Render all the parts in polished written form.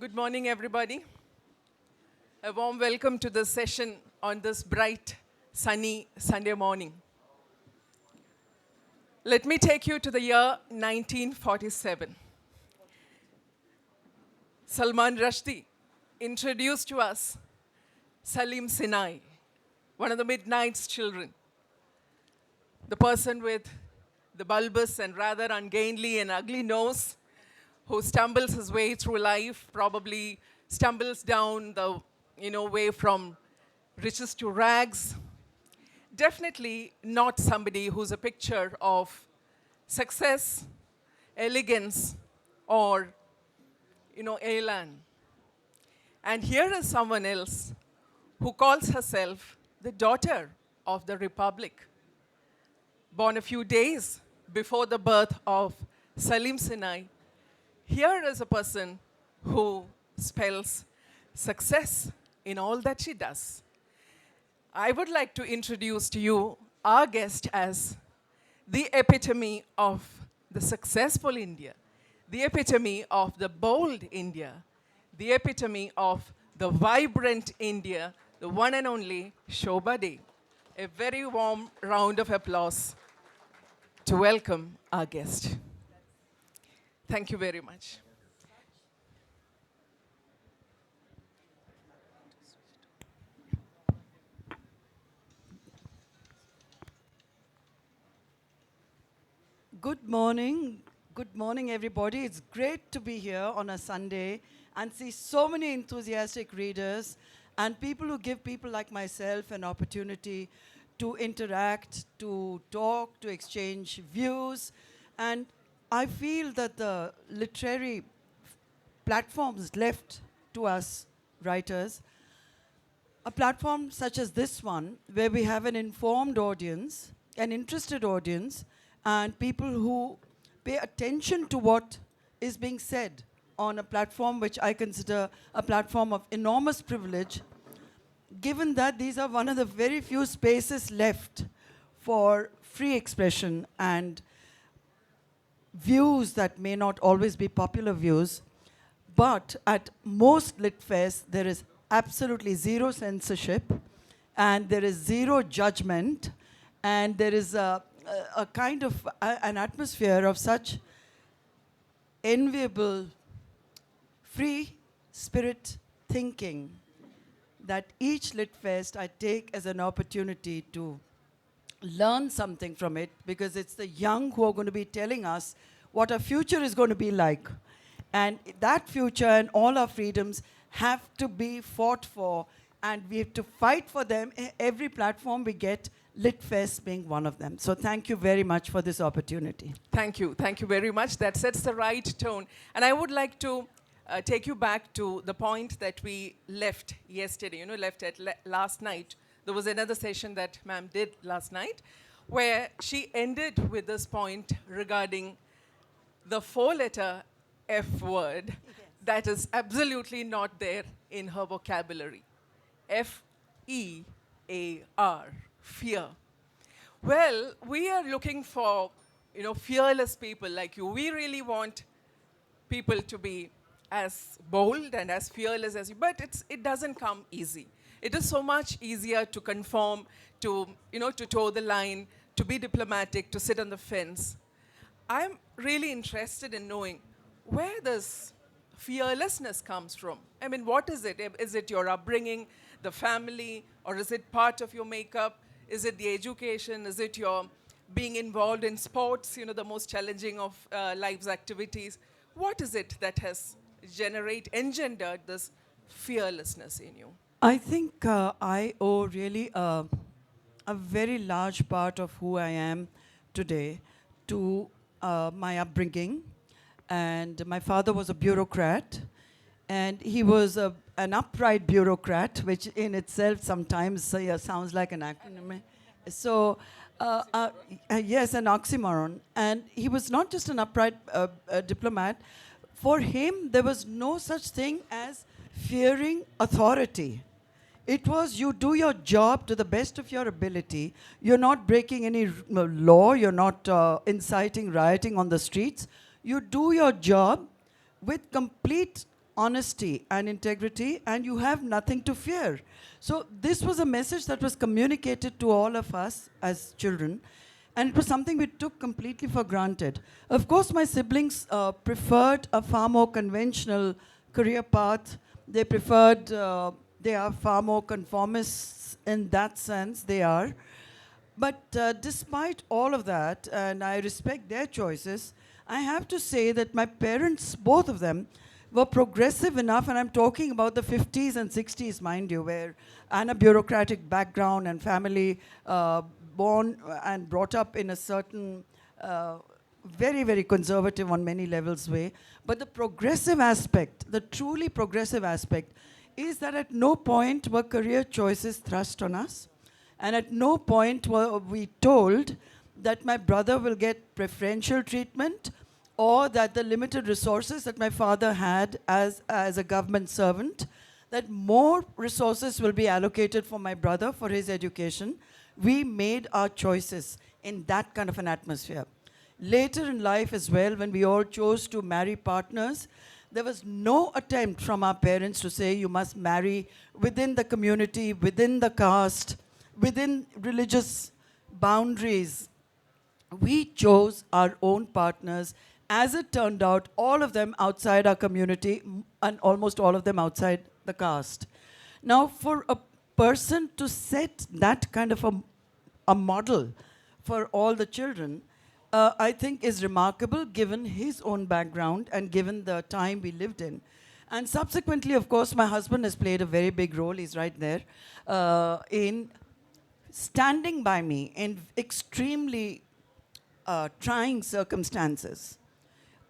Good morning, everybody. A warm welcome to this session on this bright, sunny Sunday morning. Let me take you to the year 1947. Salman Rushdie introduced to us Salim Sinai, one of the Midnight's children, the person with the bulbous and rather ungainly and ugly nose who stumbles his way through life, probably stumbles down the way from riches to rags. Definitely not somebody who's a picture of success, elegance, or elan. And here is someone else who calls herself the daughter of the Republic, born a few days before the birth of Salim Sinai. Here is a person who spells success in all that she does. I would like to introduce to you our guest as the epitome of the successful India, the epitome of the bold India, the epitome of the vibrant India, the one and only Shobhaa. A very warm round of applause to welcome our guest. Thank you very much. Good morning. Good morning, everybody. It's great to be here on a Sunday and see so many enthusiastic readers and people who give people like myself an opportunity to interact, to talk, to exchange views. And I feel that the literary platforms left to us writers, a platform such as this one, where we have an informed audience, an interested audience, and people who pay attention to what is being said on a platform which I consider a platform of enormous privilege, given that these are one of the very few spaces left for free expression and views that may not always be popular views. But at most lit fests, there is absolutely zero censorship, and there is zero judgment, and there is a kind of an atmosphere of such enviable free spirit thinking that each lit fest I take as an opportunity to learn something from it, because it's the young who are going to be telling us what our future is going to be like. And that future and all our freedoms have to be fought for, and we have to fight for them every platform we get, Lit Fest being one of them. So thank you very much for this opportunity. Thank you. Thank you very much. That sets the right tone. And I would like to take you back to the point that we left yesterday, left at last night. There was another session that ma'am did last night where she ended with this point regarding the four-letter F word that is absolutely not there in her vocabulary. F-E-A-R, fear. Well, we are looking for, fearless people like you. We really want people to be as bold and as fearless as you, but it doesn't come easy. It is so much easier to conform, to toe the line, to be diplomatic, to sit on the fence. I'm really interested in knowing where this fearlessness comes from. I mean, what is it? Is it your upbringing, the family, or is it part of your makeup? Is it the education? Is it your being involved in sports, the most challenging of life's activities? What is it that has engendered this fearlessness in you? I think I owe really a very large part of who I am today to my upbringing. And my father was a bureaucrat, and he was an upright bureaucrat, which in itself sometimes sounds like an acronym. So, yes, an oxymoron. And he was not just an upright diplomat. For him, there was no such thing as fearing authority. It was you do your job to the best of your ability. You're not breaking any law. You're not inciting rioting on the streets. You do your job with complete honesty and integrity, and you have nothing to fear. So this was a message that was communicated to all of us as children, and it was something we took completely for granted. Of course, my siblings preferred a far more conventional career path. They preferred, they are far more conformists in that sense, they are. But despite all of that, and I respect their choices, I have to say that my parents, both of them, were progressive enough, and I'm talking about the 50s and 60s, mind you, where and a bureaucratic background and family born and brought up in a certain very, very conservative on many levels way. But the progressive aspect, the truly progressive aspect, is that at no point were career choices thrust on us. And at no point were we told that my brother will get preferential treatment or that the limited resources that my father had as a government servant, that more resources will be allocated for my brother for his education. We made our choices in that kind of an atmosphere. Later in life as well, when we all chose to marry partners, there was no attempt from our parents to say you must marry within the community, within the caste, within religious boundaries. We chose our own partners. As it turned out, all of them outside our community and almost all of them outside the caste. Now, for a person to set that kind of a model for all the children, I think is remarkable given his own background and given the time we lived in. And subsequently, of course, my husband has played a very big role, he's right there, in standing by me in extremely trying circumstances.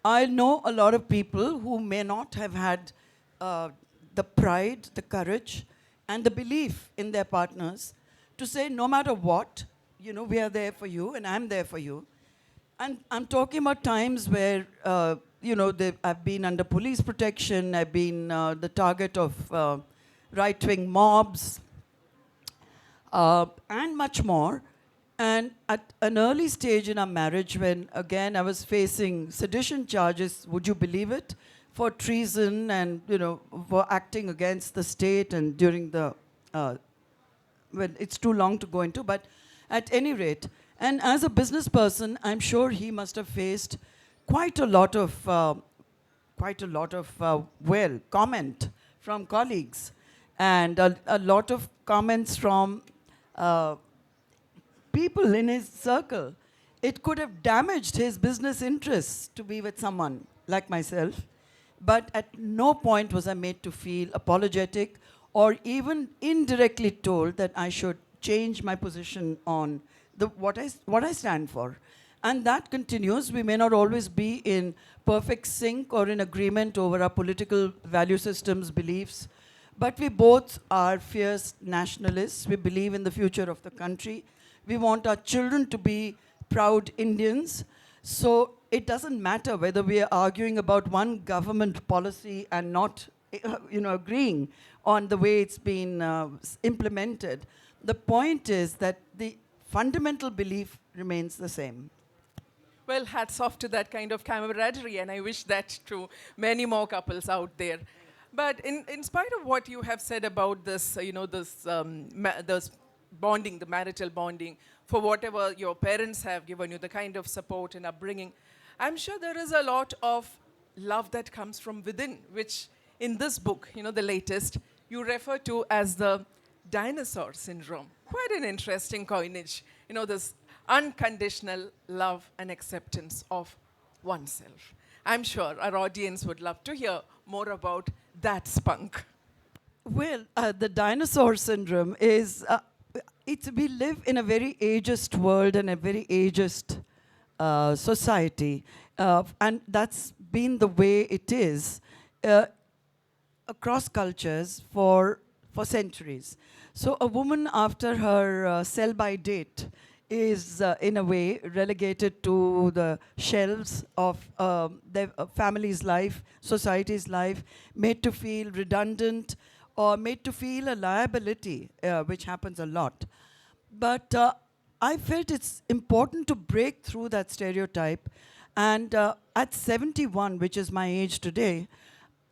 I know a lot of people who may not have had the pride, the courage, and the belief in their partners to say, no matter what, we are there for you and I'm there for you. And I'm talking about times where, I've been under police protection, I've been the target of right-wing mobs, and much more. And at an early stage in our marriage, when again I was facing sedition charges, would you believe it, for treason and for acting against the state, and during the well, it's too long to go into, but at any rate, and as a business person, I'm sure he must have faced quite a lot of comment from colleagues, and a lot of comments from people in his circle. It could have damaged his business interests to be with someone like myself, but at no point was I made to feel apologetic or even indirectly told that I should change my position on what I stand for. And that continues. We may not always be in perfect sync or in agreement over our political value systems, beliefs, but we both are fierce nationalists. We believe in the future of the country. We want our children to be proud Indians. So it doesn't matter whether we are arguing about one government policy and not agreeing on the way it's been implemented. The point is that the fundamental belief remains the same. Well, hats off to that kind of camaraderie, and I wish that to many more couples out there. But in spite of what you have said about this, this bonding, the marital bonding, for whatever your parents have given you, the kind of support and upbringing, I'm sure there is a lot of love that comes from within, which in this book, the latest, you refer to as the Dinosaur Syndrome. Quite an interesting coinage, this unconditional love and acceptance of oneself. I'm sure our audience would love to hear more about that spunk. Well, the Dinosaur Syndrome is, we live in a very ageist world and a very ageist society. And that's been the way it is across cultures for centuries. So a woman after her sell-by date is in a way relegated to the shelves of their family's life, society's life, made to feel redundant or made to feel a liability, which happens a lot. But I felt it's important to break through that stereotype. And at 71, which is my age today,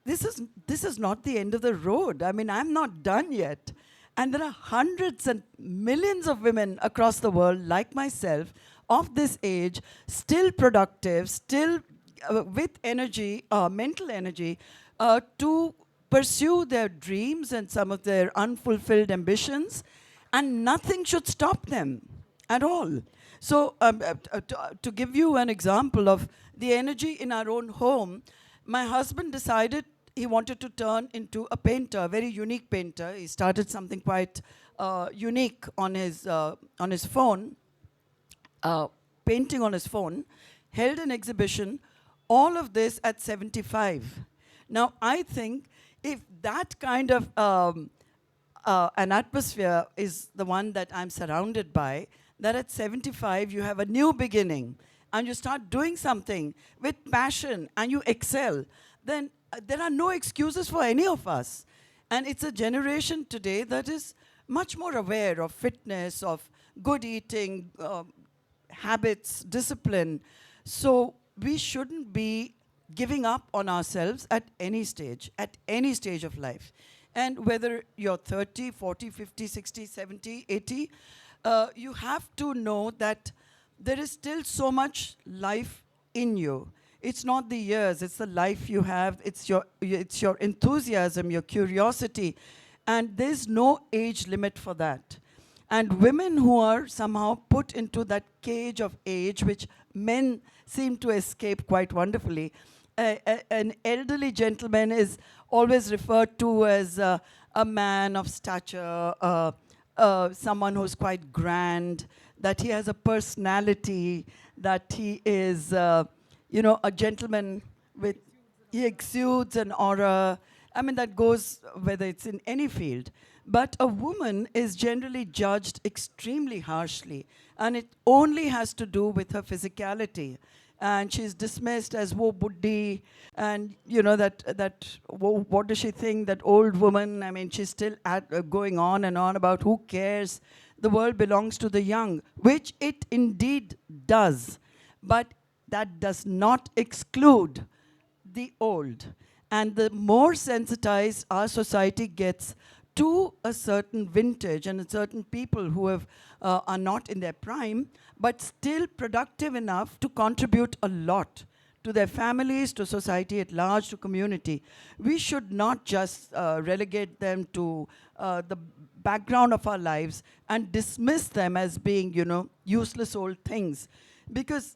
this is not the end of the road. I mean, I'm not done yet. And there are hundreds and millions of women across the world, like myself, of this age, still productive, still with energy, mental energy, to pursue their dreams and some of their unfulfilled ambitions, and nothing should stop them at all. So, to give you an example of the energy in our own home, my husband decided he wanted to turn into a painter, a very unique painter. He started something quite unique on his phone, painting on his phone, held an exhibition, all of this at 75. Now, I think if that kind of an atmosphere is the one that I'm surrounded by, that at 75 you have a new beginning and you start doing something with passion and you excel, then there are no excuses for any of us. And it's a generation today that is much more aware of fitness, of good eating, habits, discipline. So we shouldn't be giving up on ourselves at any stage of life. And whether you're 30, 40, 50, 60, 70, 80, you have to know that there is still so much life in you. It's not the years, it's the life you have, it's your enthusiasm, your curiosity, and there's no age limit for that. And women who are somehow put into that cage of age, which men seem to escape quite wonderfully, an elderly gentleman is always referred to as a man of stature, someone who's quite grand, that he has a personality, that he is, a gentleman with, he exudes an aura. I mean, that goes whether it's in any field. But a woman is generally judged extremely harshly, and it only has to do with her physicality. And she's dismissed as wo buddhi, and what does she think, that old woman? I mean, she's still going on and on about who cares. The world belongs to the young, which it indeed does. But that does not exclude the old. And the more sensitized our society gets to a certain vintage and a certain people who are not in their prime, but still productive enough to contribute a lot to their families, to society at large, to community. We should not just relegate them to the background of our lives and dismiss them as being, useless old things. Because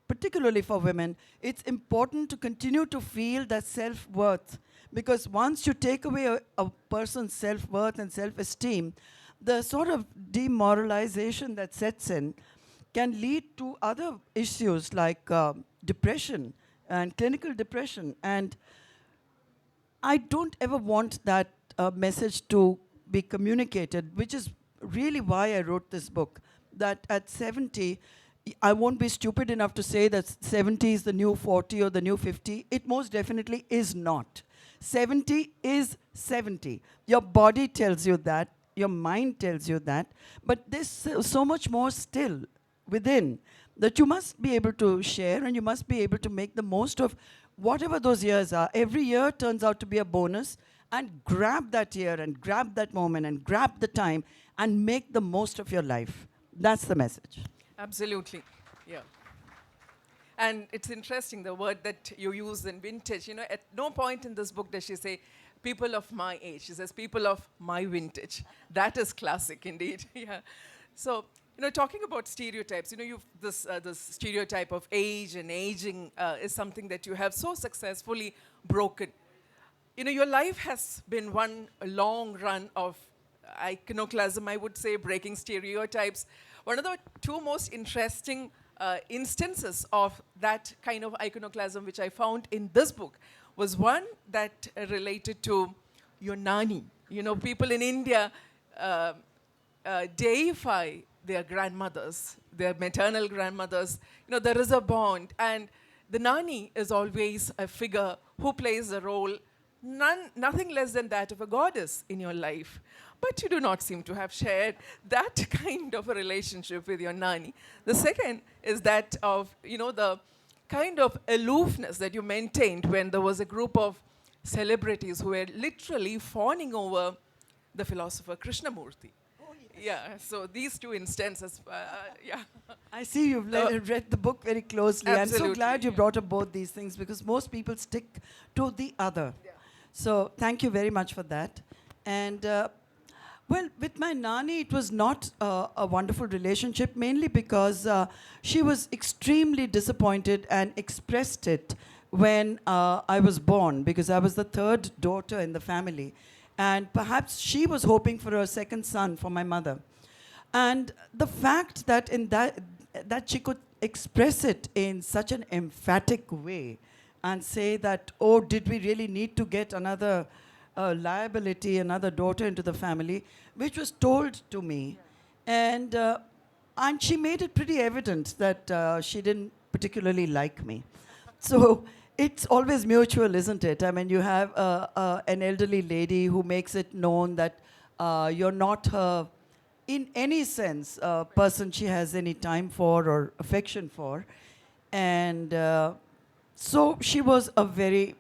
particularly for women, it's important to continue to feel that self-worth. Because once you take away a person's self-worth and self-esteem, the sort of demoralization that sets in can lead to other issues like depression and clinical depression. And I don't ever want that message to be communicated, which is really why I wrote this book, that at 70, I won't be stupid enough to say that 70 is the new 40 or the new 50. It most definitely is not. 70 is 70. Your body tells you that, your mind tells you that, but there's so much more still within that you must be able to share, and you must be able to make the most of whatever those years are. Every year turns out to be a bonus, and grab that year and grab that moment and grab the time and make the most of your life. That's the message. Absolutely, yeah. And it's interesting, the word that you use in vintage. At no point in this book does she say, people of my age. She says, people of my vintage. That is classic indeed. Yeah. So, talking about stereotypes, this stereotype of age and aging is something that you have so successfully broken. Your life has been one long run of iconoclasm, I would say, breaking stereotypes. One of the two most interesting instances of that kind of iconoclasm which I found in this book was one that related to your nani. People in India deify their grandmothers, their maternal grandmothers. There is a bond, and the nani is always a figure who plays a role, nothing less than that of a goddess in your life. But you do not seem to have shared that kind of a relationship with your nani. The second is that of, the kind of aloofness that you maintained when there was a group of celebrities who were literally fawning over the philosopher Krishnamurti. Yeah, so these two instances, yeah. I see you've read the book very closely. I'm so Absolutely, glad you yeah. brought up both these things because most people stick to the other. Yeah. So thank you very much for that. And well, with my Nani, it was not a wonderful relationship, mainly because she was extremely disappointed and expressed it when I was born, because I was the third daughter in the family. And perhaps she was hoping for a second son for my mother. And the fact that that she could express it in such an emphatic way and say that, oh, did we really need to get another liability, another daughter into the family, which was told to me. And she made it pretty evident that she didn't particularly like me. So it's always mutual, isn't it? I mean, you have an elderly lady who makes it known that you're not her, in any sense, person she has any time for or affection for. And so she was a very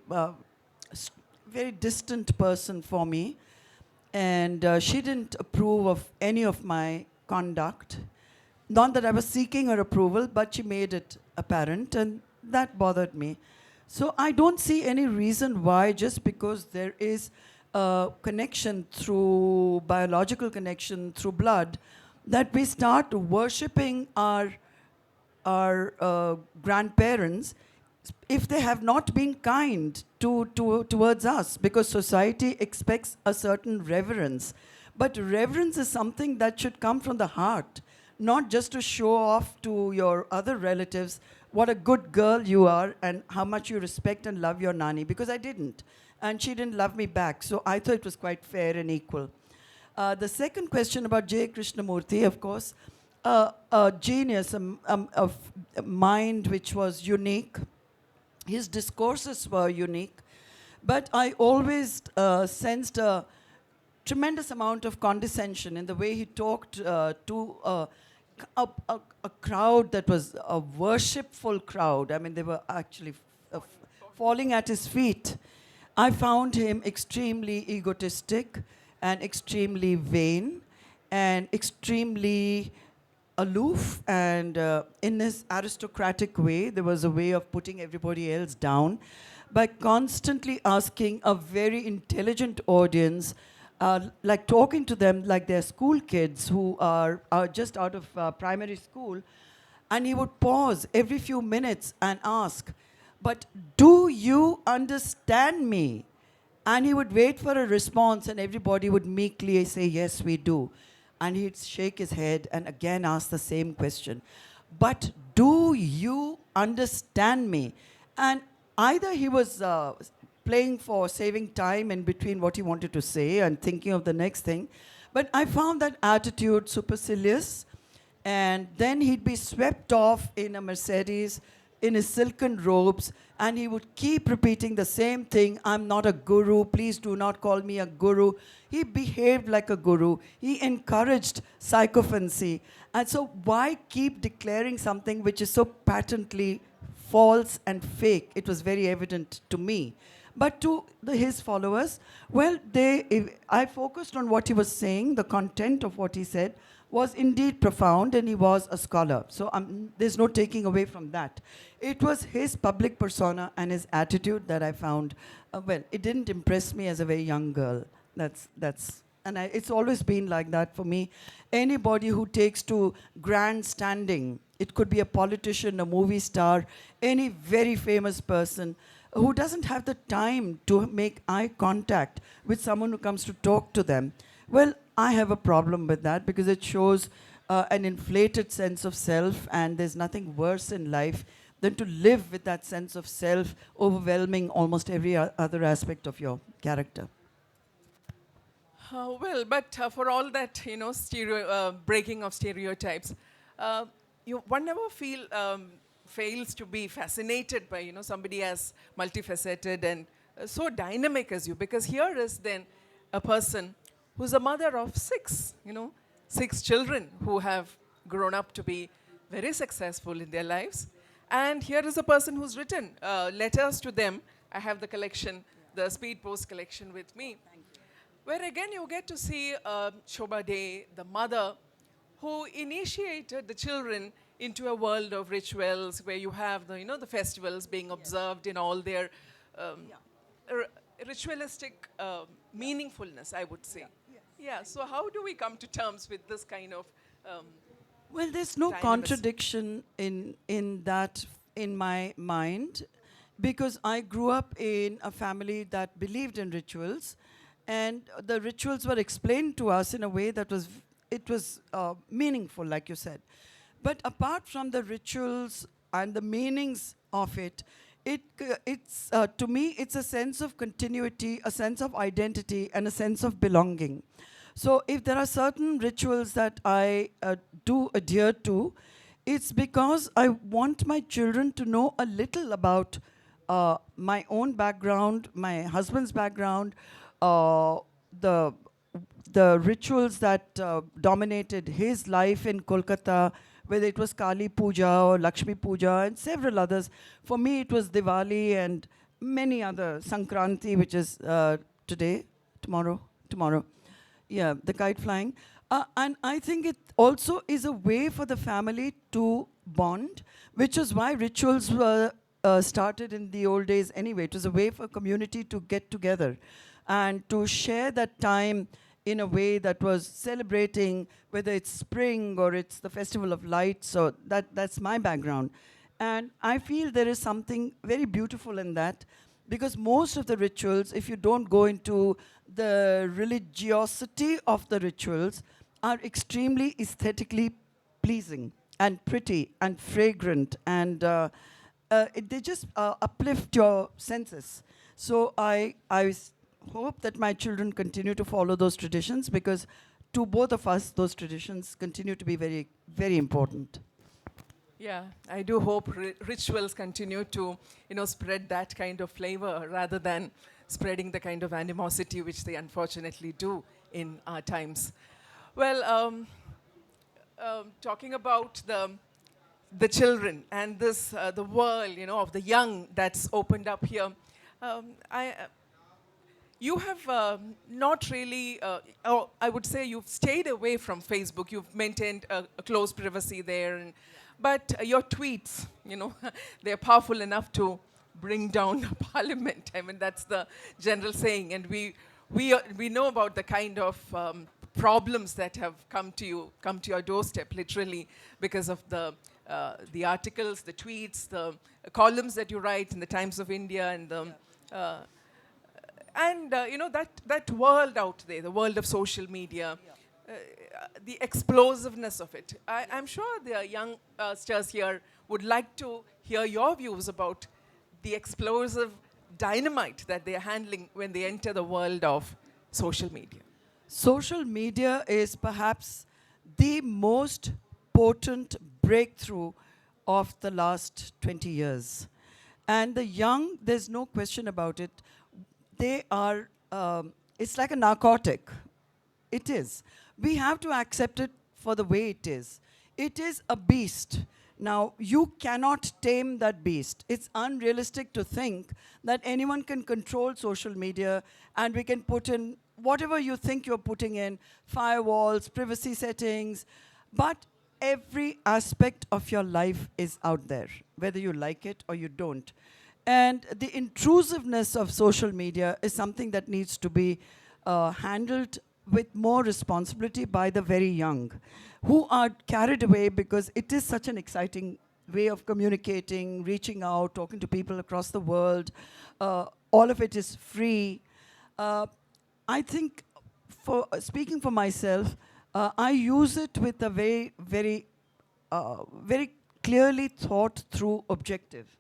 distant person for me. And she didn't approve of any of my conduct. Not that I was seeking her approval, but she made it apparent, and that bothered me. So I don't see any reason why, just because there is a connection through biological connection through blood, that we start worshipping our grandparents if they have not been kind towards us, because society expects a certain reverence. But reverence is something that should come from the heart, not just to show off to your other relatives what a good girl you are and how much you respect and love your Nani, because I didn't. And she didn't love me back, so I thought it was quite fair and equal. The second question about J. Krishnamurti, of course, a genius, a mind which was unique. His discourses were unique, but I always sensed a tremendous amount of condescension in the way he talked to a crowd that was a worshipful crowd. I mean, they were actually falling at his feet. I found him extremely egotistic and extremely vain and extremely aloof, and in his aristocratic way, there was a way of putting everybody else down by constantly asking a very intelligent audience, like talking to them like they're school kids who are just out of primary school, and he would pause every few minutes and ask, but do you understand me? And he would wait for a response, and everybody would meekly say, yes, we do. And he'd shake his head and again ask the same question. But do you understand me? And either he was playing for saving time in between what he wanted to say and thinking of the next thing. But I found that attitude supercilious. And then he'd be swept off in a Mercedes in his silken robes, and he would keep repeating the same thing. I'm not a guru. Please do not call me a guru. He behaved like a guru. He encouraged sycophancy. And so why keep declaring something which is so patently false and fake? It was very evident to me. But to his followers, well, I focused on what he was saying. The content of what he said was indeed profound, and he was a scholar. So there's no taking away from that. It was his public persona and his attitude that I found, well, it didn't impress me as a very young girl. It's always been like that for me. Anybody who takes to grandstanding, it could be a politician, a movie star, any very famous person, who doesn't have the time to make eye contact with someone who comes to talk to them. Well, I have a problem with that, because it shows an inflated sense of self, and there's nothing worse in life than to live with that sense of self overwhelming almost every other aspect of your character. Well, but for all that, breaking of stereotypes, one never fails to be fascinated by, somebody as multifaceted and so dynamic as you, because here is then a person who's a mother of six children who have grown up to be very successful in their lives. And here is a person who's written letters to them. I have the collection, the Speed Post collection with me, where again you get to see Shobhaa Day, the mother, who initiated the children into a world of rituals where you have the, the festivals being observed in all their r- ritualistic meaningfulness, I would say. Yeah, so how do we come to terms with this kind of Well, there's no dynamism? contradiction in that in my mind, because I grew up in a family that believed in rituals, and the rituals were explained to us in a way that was meaningful, like you said. But apart from the rituals and the meanings of it, it's to me it's a sense of continuity, a sense of identity, and a sense of belonging. So if there are certain rituals that I do adhere to, it's because I want my children to know a little about my own background, my husband's background, uh, the the rituals that dominated his life in Kolkata, whether it was Kali Puja or Lakshmi Puja and several others. For me, it was Diwali and many other, Sankranti, which is tomorrow. Yeah, the kite flying. And I think it also is a way for the family to bond, which is why rituals were started in the old days anyway. It was a way for community to get together and to share that time in a way that was celebrating, whether it's spring or it's the festival of lights. So that's my background. And I feel there is something very beautiful in that, because most of the rituals, if you don't go into the religiosity of the rituals, are extremely aesthetically pleasing and pretty and fragrant, and they just uplift your senses. So I hope that my children continue to follow those traditions, because to both of us, those traditions continue to be very, very important. Yeah, I do hope rituals continue to, spread that kind of flavor rather than spreading the kind of animosity which they unfortunately do in our times. Well, talking about the children and this the world, of the young that's opened up here. You have not really, or I would say you've stayed away from Facebook. You've maintained a close privacy there. But your tweets, they're powerful enough to bring down the parliament. I mean, that's the general saying. And we know about the kind of problems that have come to your doorstep, literally, because of the articles, the tweets, the columns that you write in the Times of India, and the that world out there, the world of social media, the explosiveness of it. I'm sure the youngsters here would like to hear your views about the explosive dynamite that they're handling when they enter the world of social media. Social media is perhaps the most potent breakthrough of the last 20 years. And the young, there's no question about it, they are, it's like a narcotic. It is. We have to accept it for the way it is. It is a beast. Now, you cannot tame that beast. It's unrealistic to think that anyone can control social media and we can put in whatever you think you're putting in, firewalls, privacy settings, but every aspect of your life is out there, whether you like it or you don't. And the intrusiveness of social media is something that needs to be handled with more responsibility by the very young, who are carried away because it is such an exciting way of communicating, reaching out, talking to people across the world. All of it is free. I think, for speaking for myself, I use it with a very clearly thought through objective.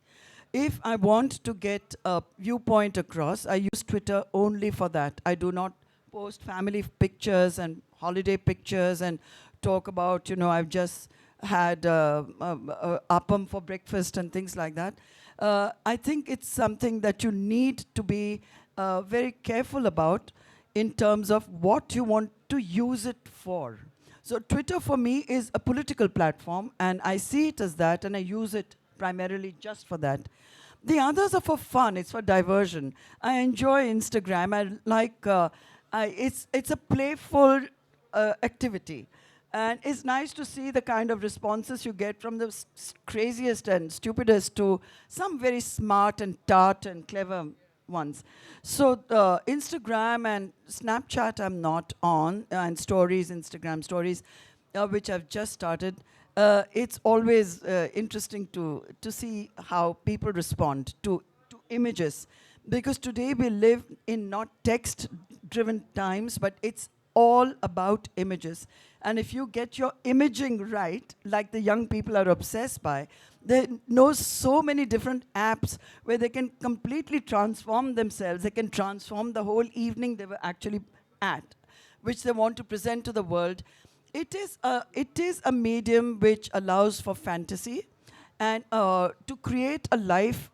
If I want to get a viewpoint across, I use Twitter only for that. I do not post family pictures and holiday pictures and talk about, I've just had appam for breakfast and things like that. I think it's something that you need to be very careful about in terms of what you want to use it for. So Twitter for me is a political platform, and I see it as that, and I use it primarily just for that. The others are for fun. It's for diversion. I enjoy Instagram. I like. It's a playful activity, and it's nice to see the kind of responses you get from the craziest and stupidest to some very smart and tart and clever ones. So Instagram and Snapchat I'm not on, and stories, Instagram stories, which I've just started. It's always interesting to see how people respond to images, because today we live in not text-driven times, but it's all about images. And if you get your imaging right, like the young people are obsessed by, they know so many different apps where they can completely transform themselves. They can transform the whole evening they were actually at, which they want to present to the world. It is a medium which allows for fantasy and to create a life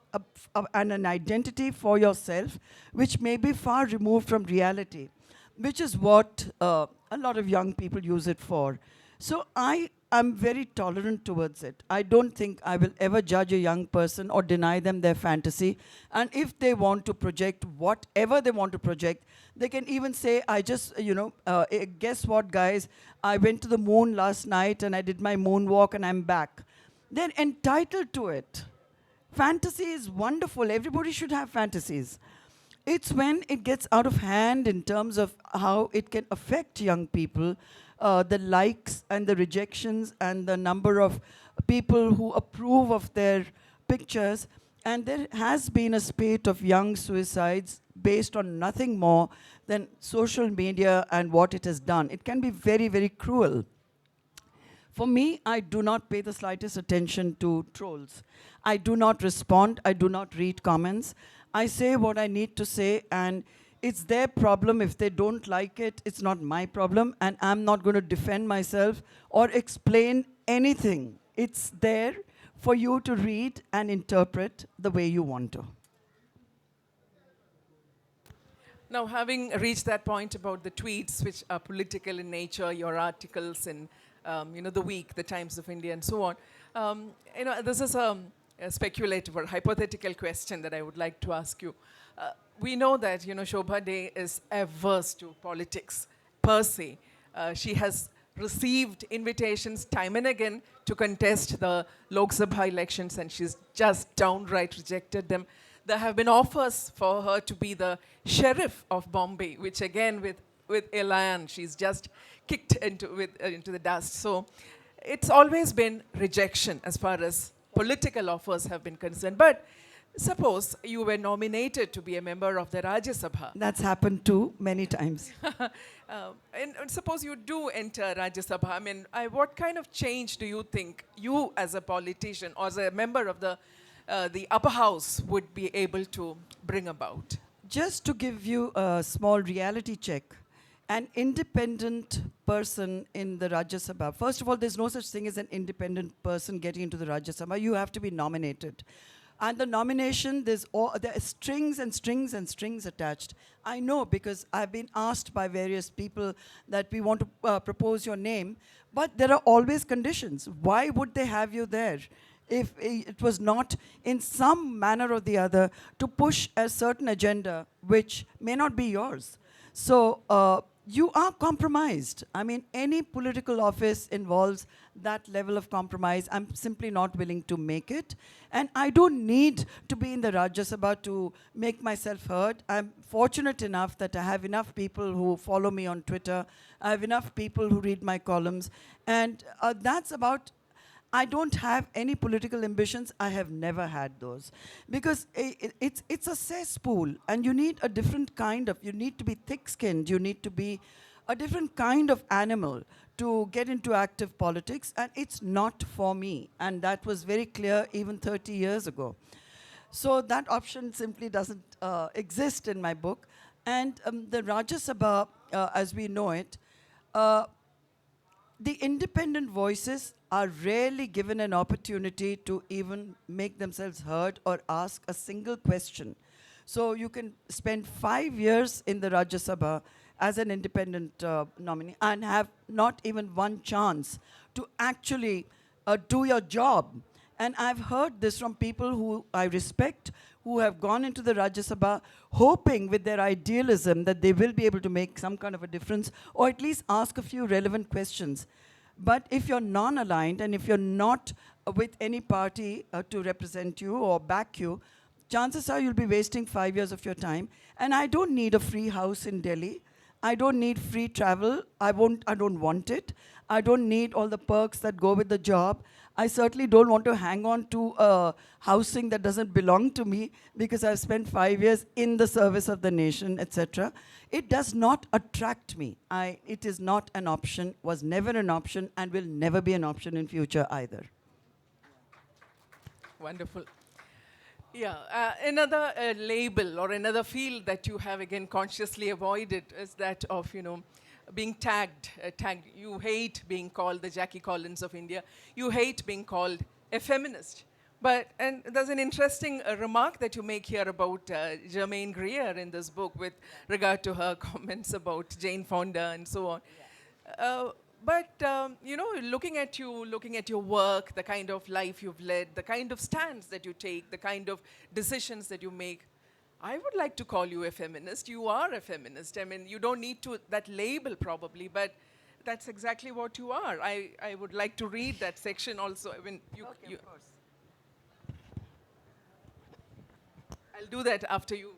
and an identity for yourself, which may be far removed from reality, which is what a lot of young people use it for. So I am very tolerant towards it. I don't think I will ever judge a young person or deny them their fantasy. And if they want to project whatever they want to project, they can even say, I just, guess what, guys? I went to the moon last night and I did my moonwalk and I'm back. They're entitled to it. Fantasy is wonderful. Everybody should have fantasies. It's when it gets out of hand in terms of how it can affect young people, the likes and the rejections and the number of people who approve of their pictures. And there has been a spate of young suicides based on nothing more than social media and what it has done. It can be very, very cruel. For me, I do not pay the slightest attention to trolls. I do not respond. I do not read comments. I say what I need to say, and it's their problem. If they don't like it, it's not my problem, and I'm not going to defend myself or explain anything. It's there for you to read and interpret the way you want to. Now, having reached that point about the tweets, which are political in nature, your articles in, the Week, the Times of India, and so on, this is a speculative or hypothetical question that I would like to ask you. We know that, Shobhaa Day is averse to politics per se. She has received invitations time and again to contest the Lok Sabha elections, and she's just downright rejected them. There have been offers for her to be the sheriff of Bombay, which again with Elaine, she's just kicked into the dust. So it's always been rejection as far as political offers have been concerned. But suppose you were nominated to be a member of the Rajya Sabha. That's happened too, many times. And suppose you do enter Rajya Sabha. I mean, what kind of change do you think you as a politician or as a member of the upper house would be able to bring about? Just to give you a small reality check, an independent person in the Rajya Sabha, first of all, there's no such thing as an independent person getting into the Rajya Sabha. You have to be nominated. And the nomination, there are strings and strings and strings attached. I know because I've been asked by various people that we want to propose your name, but there are always conditions. Why would they have you there if it was not in some manner or the other to push a certain agenda which may not be yours? So you are compromised. I mean, any political office involves that level of compromise. I'm simply not willing to make it. And I don't need to be in the Rajya Sabha to make myself heard. I'm fortunate enough that I have enough people who follow me on Twitter. I have enough people who read my columns. And that's about. I don't have any political ambitions. I have never had those. Because it's a cesspool, and you need a different kind of, you need to be thick-skinned, you need to be a different kind of animal to get into active politics, and it's not for me. And that was very clear even 30 years ago. So that option simply doesn't exist in my book. And the Rajya Sabha, as we know it, the independent voices are rarely given an opportunity to even make themselves heard or ask a single question. So you can spend 5 years in the Rajya Sabha as an independent nominee and have not even one chance to actually do your job. And I've heard this from people who I respect, who have gone into the Rajya Sabha hoping with their idealism that they will be able to make some kind of a difference or at least ask a few relevant questions. But if you're non-aligned and if you're not with any party to represent you or back you, chances are you'll be wasting 5 years of your time. And I don't need a free house in Delhi. I don't need free travel. I don't want it. I don't need all the perks that go with the job. I certainly don't want to hang on to housing that doesn't belong to me because I've spent 5 years in the service of the nation, etc. It does not attract me. It is not an option, was never an option, and will never be an option in future either. Wonderful. Yeah, another label or another field that you have again consciously avoided is that of, being tagged. You hate being called the Jackie Collins of India. You hate being called a feminist. And there's an interesting remark that you make here about Germaine Greer in this book with regard to her comments about Jane Fonda and so on. Looking at your work, the kind of life you've led, the kind of stands that you take, the kind of decisions that you make, I would like to call you a feminist. You are a feminist. I mean, you don't need that label probably, but that's exactly what you are. I would like to read that section also. I mean, Of course. I'll do that after you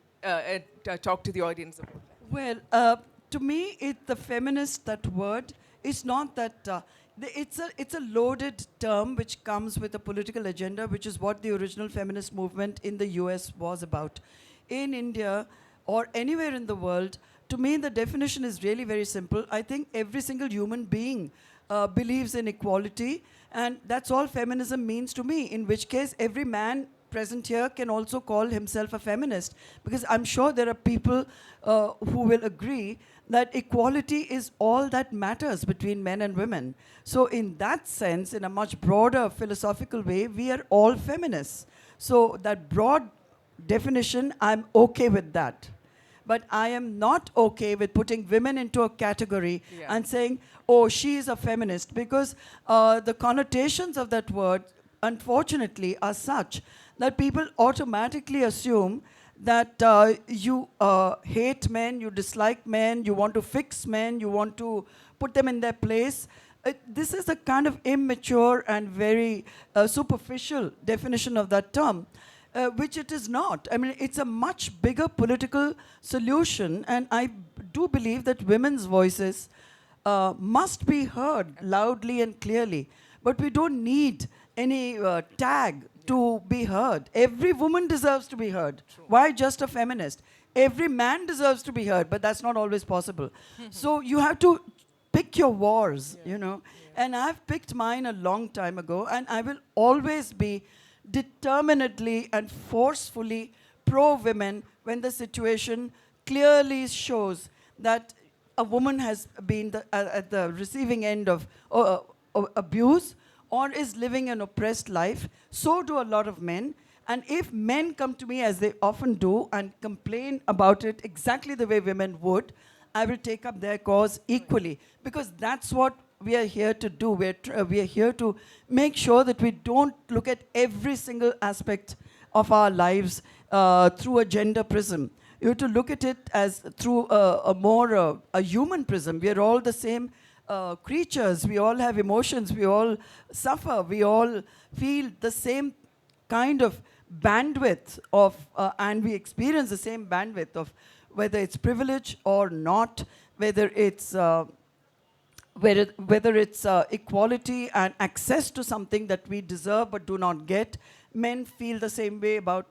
talk to the audience about that. Well, to me, the feminist, that word, is not that. It's a loaded term which comes with a political agenda, which is what the original feminist movement in the US was about. In India or anywhere in the world, to me, the definition is really very simple. I think every single human being believes in equality, and that's all feminism means to me, in which case every man present here can also call himself a feminist, because I'm sure there are people who will agree that equality is all that matters between men and women. So in that sense, in a much broader philosophical way, we are all feminists. So that broad definition, I'm okay with that. But I am not okay with putting women into a category and saying, oh, she is a feminist, because the connotations of that word, unfortunately, are such that people automatically assume that you hate men, you dislike men, you want to fix men, you want to put them in their place. This is a kind of immature and very superficial definition of that term, which it is not. I mean, it's a much bigger political solution, and I do believe that women's voices must be heard loudly and clearly. But we don't need any tag to be heard. Every woman deserves to be heard. True. Why just a feminist? Every man deserves to be heard, but that's not always possible. So you have to pick your wars, And I've picked mine a long time ago, and I will always be determinedly and forcefully pro-women when the situation clearly shows that a woman has been at the receiving end of abuse or is living an oppressed life. So do a lot of men. And if men come to me, as they often do, and complain about it exactly the way women would, I will take up their cause equally. Because that's what we are here to do. We are here to make sure that we don't look at every single aspect of our lives through a gender prism. You have to look at it as through a human prism. We are all the same creatures. We all have emotions. We all suffer. We all feel the same kind of bandwidth of, and we experience the same bandwidth of whether it's privilege or not, whether it's equality and access to something that we deserve but do not get. Men feel the same way about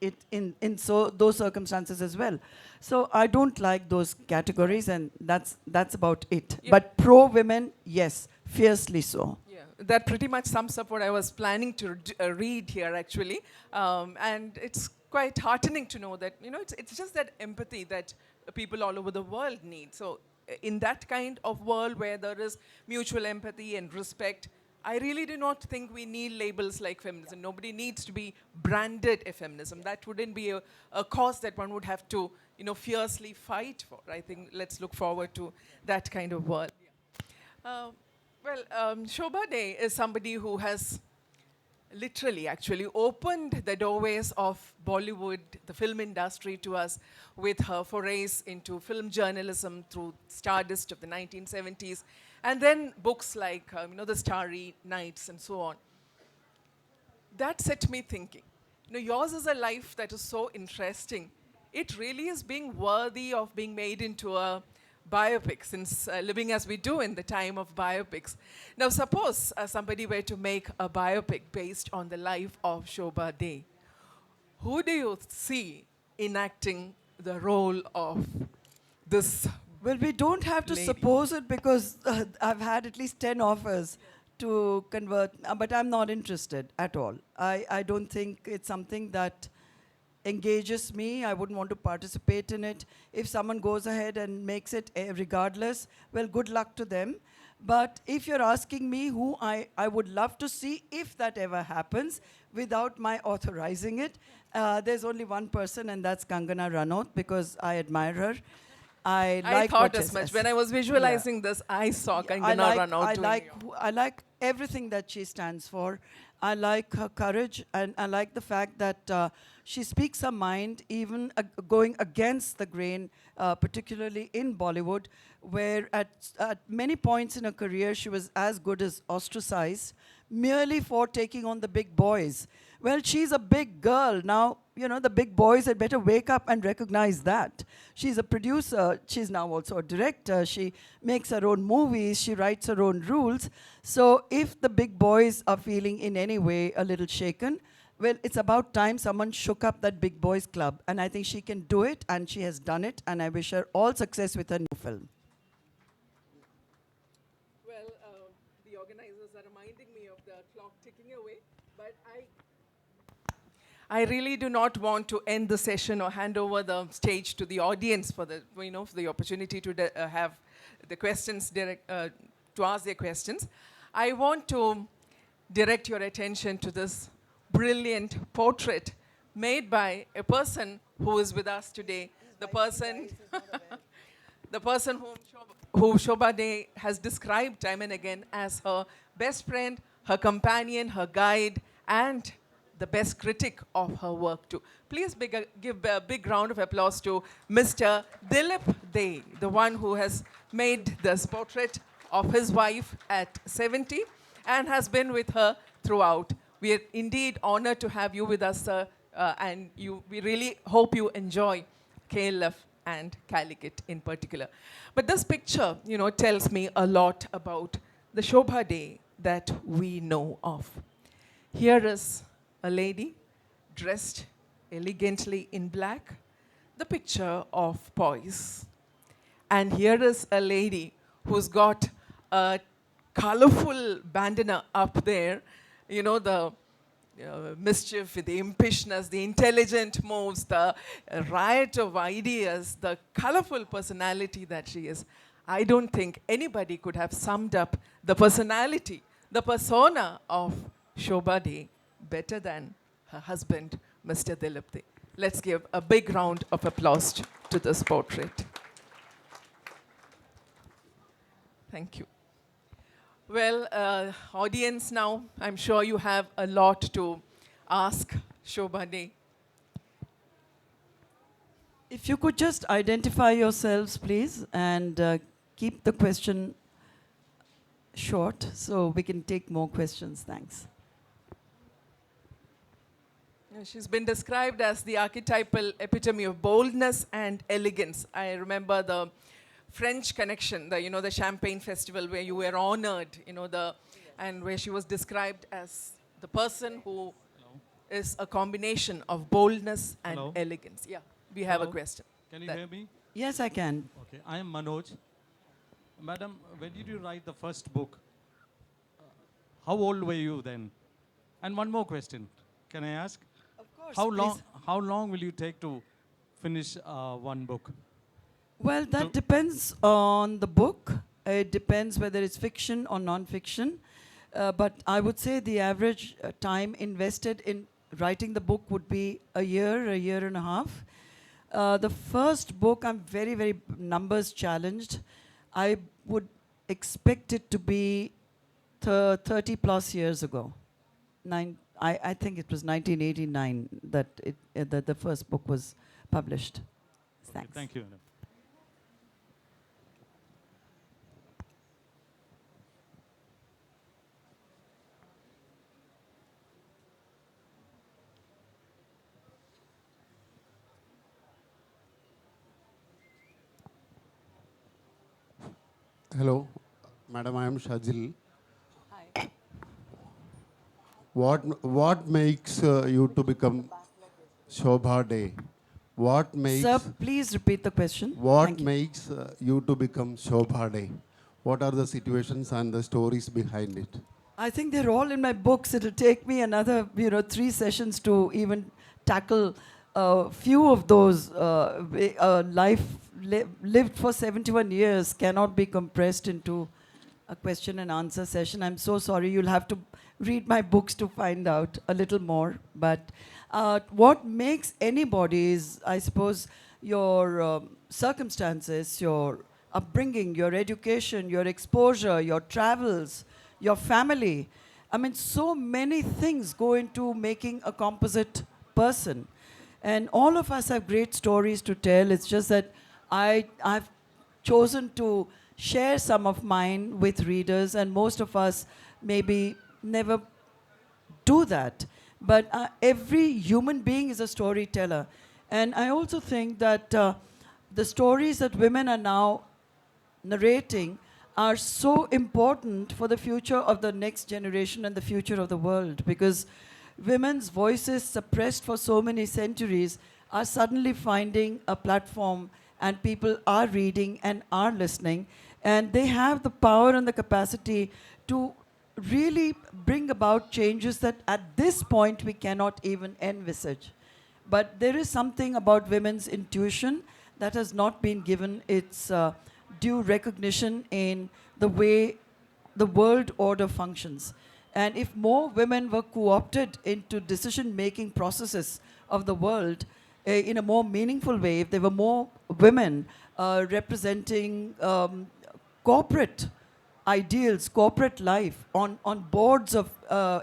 it in those circumstances as well. So I don't like those categories, and that's about it. Yeah. But pro-women, yes, fiercely so. Yeah, that pretty much sums up what I was planning to read here, actually. And it's quite heartening to know that, it's just that empathy that people all over the world need. So in that kind of world where there is mutual empathy and respect, I really do not think we need labels like feminism. Nobody needs to be branded a feminism. That wouldn't be a cause that one would have to, fiercely fight for. I think let's look forward to that kind of world. Shobhaa Day is somebody who has literally actually opened the doorways of Bollywood, the film industry to us with her forays into film journalism through Stardust of the 1970s, and then books like, The Starry Nights and so on. That set me thinking. Yours is a life that is so interesting. It really is being worthy of being made into a biopic, since living as we do in the time of biopics. Now, suppose somebody were to make a biopic based on the life of Shobhaa Dey. Who do you see enacting the role of this Well, we don't have to lady? suppose it because I've had at least 10 offers to convert, but I'm not interested at all. I don't think it's something that engages me. I wouldn't want to participate in it. If someone goes ahead and makes it regardless, well, good luck to them. But if you're asking me who I would love to see if that ever happens without my authorizing it, there's only one person, and that's Kangana Ranaut, because I admire her. I like thought what as she much. says. When I was visualizing this, I saw Kangana Ranaut doing it. I like everything that she stands for. I like her courage, and I like the fact that she speaks her mind, even going against the grain, particularly in Bollywood, where at many points in her career she was as good as ostracized merely for taking on the big boys. Well, she's a big girl. Now, the big boys had better wake up and recognize that. She's a producer. She's now also a director. She makes her own movies. She writes her own rules. So if the big boys are feeling in any way a little shaken, well, it's about time someone shook up that big boys club. And I think she can do it, and she has done it. And I wish her all success with her new film. Well, the organizers are reminding me of the clock ticking away, but I really do not want to end the session or hand over the stage to the audience for the opportunity to have the questions to ask their questions. I want to direct your attention to this brilliant portrait made by a person who is with us today, the person who Shobhaa Dey has described time and again as her best friend, her companion, her guide, and the best critic of her work too. Please give a big round of applause to Mr. Dilip Dey, the one who has made this portrait of his wife at 70 and has been with her throughout. We are indeed honored to have you with us, sir, and we really hope you enjoy KLF and Calicut in particular. But this picture, tells me a lot about the Shobhaa Dey that we know of. Here is a lady dressed elegantly in black, the picture of poise. And here is a lady who's got a colorful bandana up there, the mischief, the impishness, the intelligent moves, the riot of ideas, the colorful personality that she is. I don't think anybody could have summed up the personality, the persona of Shobhaa Dey better than her husband, Mr. Dilip Dey. Let's give a big round of applause to this portrait. Thank you. Well, audience now, I'm sure you have a lot to ask Shobhaa Dey. If you could just identify yourselves, please, and keep the question short so we can take more questions. Thanks. She's been described as the archetypal epitome of boldness and elegance. I remember the French Connection, the Champagne Festival, where you were honored, and where she was described as the person who is a combination of boldness and elegance. Yeah, we have a question. Can you hear me? Yes, I can. Okay, I am Manoj. Madam, when did you write the first book? How old were you then? And one more question, can I ask? Of course. How long will you take to finish one book? Well, that depends on the book. It depends whether it's fiction or non-fiction. But I would say the average time invested in writing the book would be a year and a half. The first book, I'm very, very numbers challenged. I would expect it to be 30 plus years ago. I think it was 1989 that that the first book was published. Thanks. Thank you, madam. Hello, madam. I am Shajil. Hi. What makes you to become Shobhaa Day? What makes Sir, please repeat the question. what Thank you. makes you to become Shobhaa Day? What are the situations and the stories behind it? I think they're all in my books. It'll take me another, 3 sessions to even tackle a few of those. Life lived for 71 years cannot be compressed into a question and answer session. I'm so sorry. You'll have to read my books to find out a little more. But what makes anybody is, I suppose, your circumstances, your upbringing, your education, your exposure, your travels, your family. I mean, so many things go into making a composite person. And all of us have great stories to tell. It's just that I've chosen to share some of mine with readers, and most of us maybe never do that. But every human being is a storyteller. And I also think that the stories that women are now narrating are so important for the future of the next generation and the future of the world, because women's voices suppressed for so many centuries are suddenly finding a platform, and people are reading and are listening, and they have the power and the capacity to really bring about changes that at this point we cannot even envisage. But there is something about women's intuition that has not been given its due recognition in the way the world order functions. And if more women were co-opted into decision-making processes of the world in a more meaningful way, if there were more women representing corporate ideals, corporate life on boards of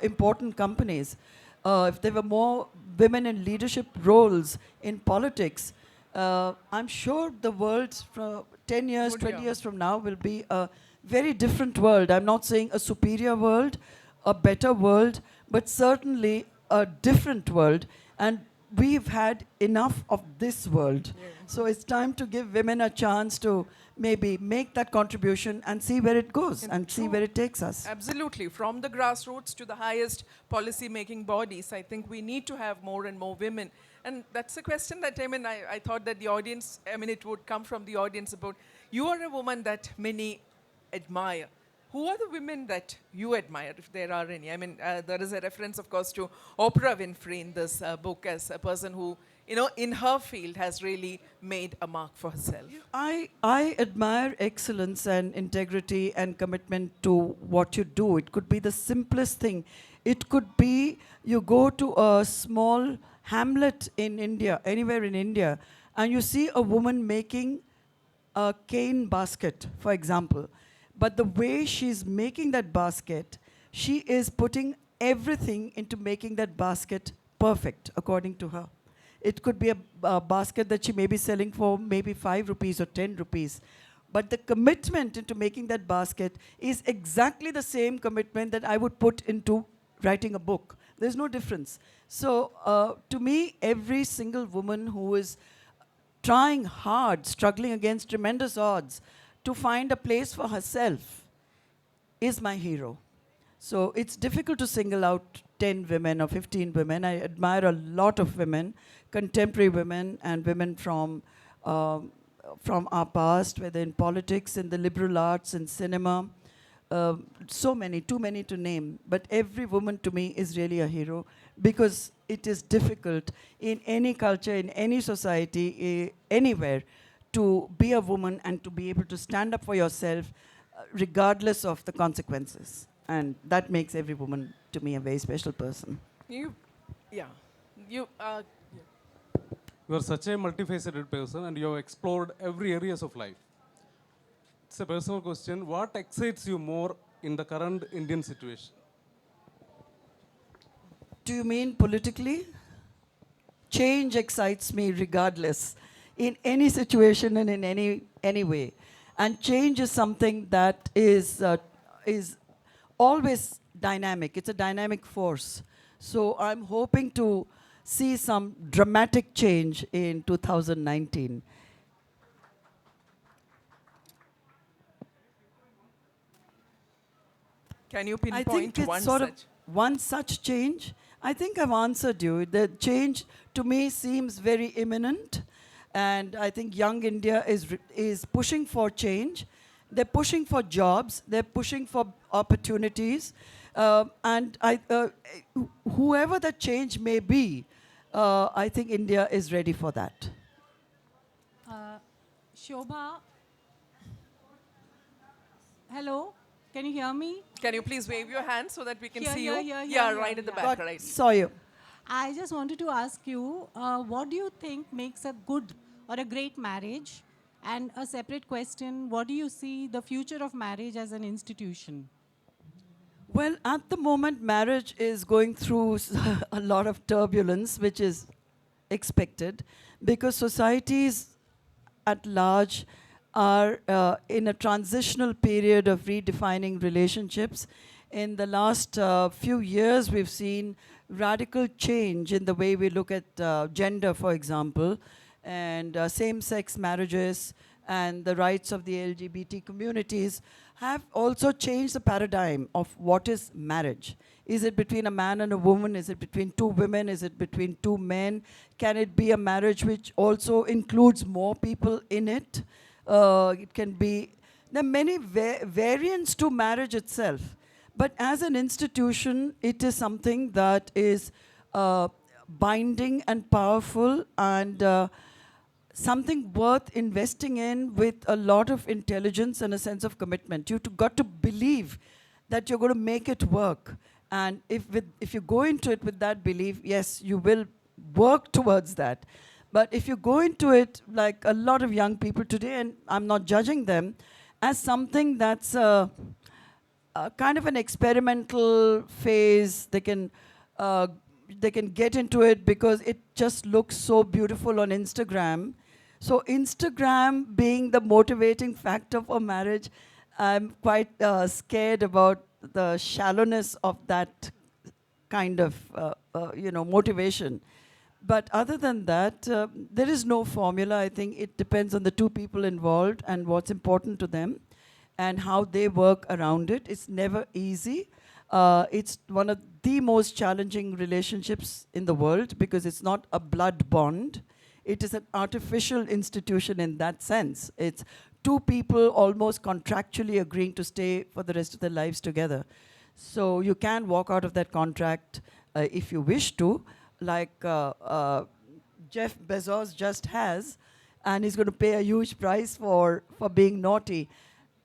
important companies, if there were more women in leadership roles in politics, I'm sure the world from 10 years, Good, 20 yeah. years from now will be a very different world. I'm not saying a superior world, a better world, but certainly a different world. And we've had enough of this world. Yeah. So it's time to give women a chance to maybe make that contribution and see where it goes and see true. where it takes us. Absolutely. From the grassroots to the highest policy making bodies, I think we need to have more and more women. And that's a question that, I thought that the audience, it would come from the audience about, you are a woman that many admire. Who are the women that you admire, if there are any? There is a reference, of course, to Oprah Winfrey in this book as a person who, in her field has really made a mark for herself. I admire excellence and integrity and commitment to what you do. It could be the simplest thing. It could be you go to a small hamlet in India, anywhere in India, and you see a woman making a cane basket, for example. But the way she's making that basket, she is putting everything into making that basket perfect, according to her. It could be a basket that she may be selling for maybe 5 rupees or 10 rupees. But the commitment into making that basket is exactly the same commitment that I would put into writing a book. There's no difference. So to me, every single woman who is trying hard, struggling against tremendous odds to find a place for herself is my hero. So it's difficult to single out 10 women or 15 women. I admire a lot of women, contemporary women and women from our past, whether in politics, in the liberal arts, in cinema. So many, too many to name. But every woman to me is really a hero, because it is difficult in any culture, in any society, anywhere, to be a woman and to be able to stand up for yourself regardless of the consequences. And that makes every woman, to me, a very special person. You, yeah. You, You are such a multifaceted person and you have explored every areas of life. It's a personal question. What excites you more in the current Indian situation? Do you mean politically? Change excites me regardless, in any situation and in any way. And change is something that is always dynamic. It's a dynamic force. So I'm hoping to see some dramatic change in 2019. Can you I pinpoint think it's one sort such? of one such change. I think I've answered you. The change to me seems very imminent, and I think young India is pushing for change. They're pushing for jobs. They're pushing for opportunities, and whoever the change may be, I think India is ready for that. Shobhaa, hello, can you hear me? Can you please wave your hand so that we can Here, see here, you? here, Yeah, here, right at the yeah. back, Got- right. Saw you. I just wanted to ask you, what do you think makes a good or a great marriage? And a separate question, what do you see the future of marriage as an institution? Well, at the moment, marriage is going through a lot of turbulence, which is expected, because societies at large are in a transitional period of redefining relationships. In the last few years, we've seen radical change in the way we look at gender, for example, and same-sex marriages and the rights of the LGBT communities have also changed the paradigm of what is marriage. Is it between a man and a woman? Is it between two women? Is it between two men? Can it be a marriage which also includes more people in it? It can be, there are many variants to marriage itself. But as an institution, it is something that is binding and powerful and something worth investing in with a lot of intelligence and a sense of commitment. You've got to believe that you're going to make it work. And if you go into it with that belief, yes, you will work towards that. But if you go into it like a lot of young people today, and I'm not judging them, as something that's kind of an experimental phase, they can get into it because it just looks so beautiful on Instagram. So Instagram being the motivating factor for marriage, I'm quite scared about the shallowness of that kind of motivation. But other than that, there is no formula. I think it depends on the two people involved and what's important to them and how they work around it. It's never easy. It's one of the most challenging relationships in the world because it's not a blood bond. It is an artificial institution in that sense. It's two people almost contractually agreeing to stay for the rest of their lives together. So you can walk out of that contract if you wish to, like Jeff Bezos just has, and he's going to pay a huge price for being naughty.